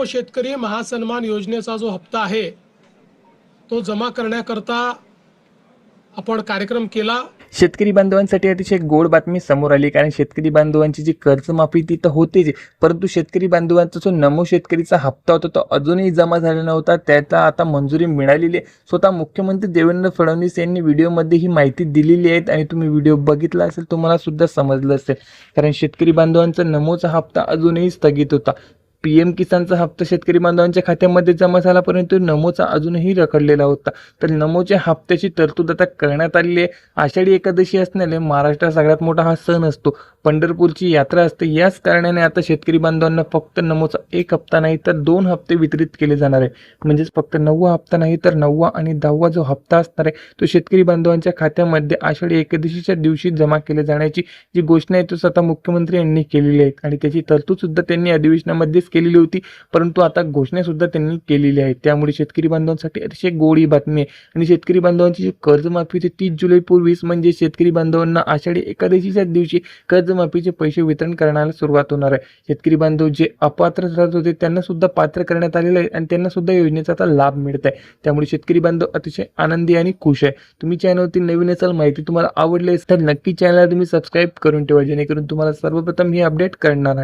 शेतकरी महासन्मान योजनेचा जो हप्ता आहे तो जमा करण्याकरता आपण कार्यक्रम केला। शेतकरी बांधवांसाठी अतिशय गोड बातमी समोर आली, कारण शेतकरी बांधवांची जी कर्जमाफी ती तर होतेच, परंतु शेतकरी बांधवांचा जो नमो शेतकरीचा हप्ता होता तो अजूनही जमा झाला नव्हता। त्याचा आता मंजुरी मिळालेली आहे। स्वतः मुख्यमंत्री देवेंद्र फडणवीस यांनी व्हिडिओमध्ये ही माहिती दिलेली आहे आणि तुम्ही व्हिडिओ बघितला असेल, तुम्हाला सुद्धा समजलं असेल, कारण शेतकरी बांधवांचा नमोचा हप्ता अजूनही स्थगित होता। पीएम किसानचा हप्ता शेतकरी बांधवांच्या खात्यामध्ये जमा झाला, परंतु नमोचा अजूनही रखडलेला होता। तर नमोच्या हप्त्याची तरतूद आता करण्यात आलेली आहे। आषाढी एकादशी असल्याने महाराष्ट्रात सगळ्यात मोठा हा सण असतो, पंढरपूरची यात्रा असते। याच कारणाने आता शेतकरी बांधवांना फक्त नमोचा एक हप्ता नाही तर 2 हप्ते वितरित केले जाणार आहे। म्हणजेच फक्त 9वा हप्ता नाही तर 9वा आणि 10वा जो हप्ता असणार आहे तो शेतकरी बांधवांच्या खात्यामध्ये आषाढी एकादशीच्या दिवशी जमा केले जाण्याची जी घोषणा आहे तो स्वतः मुख्यमंत्री यांनी केलेली आहे आणि त्याची तरतूद सुद्धा त्यांनी अधिवेशनामध्येच केलेली होती, परंतु आता घोषणा सुद्धा त्यांनी केलेली आहे। त्यामुळे शेतकरी बांधवांसाठी अतिशय गोडी बातमी आहे आणि शेतकरी बांधवांची जी कर्जमाफी होती 30 जुलै पूर्वीच म्हणजे शेतकरी बांधवांना आषाढी एकादशीच्या दिवशी कर्जमाफीचे पैसे वितरण करण्याला सुरुवात होणार आहे। शेतकरी बांधव जे अपात्र ठरत होते त्यांना सुद्धा पात्र करण्यात आलेले आहे आणि त्यांना सुद्धा योजनेचा आता लाभ मिळत आहे। त्यामुळे शेतकरी बांधव अतिशय आनंदी आणि खुश आहे। तुम्ही चॅनलवरती नवीन असाल, माहिती तुम्हाला आवडली असेल तर नक्की चॅनलला तुम्ही सबस्क्राईब करून ठेवा, जेणेकरून तुम्हाला सर्वप्रथम ही अपडेट करणार आहे।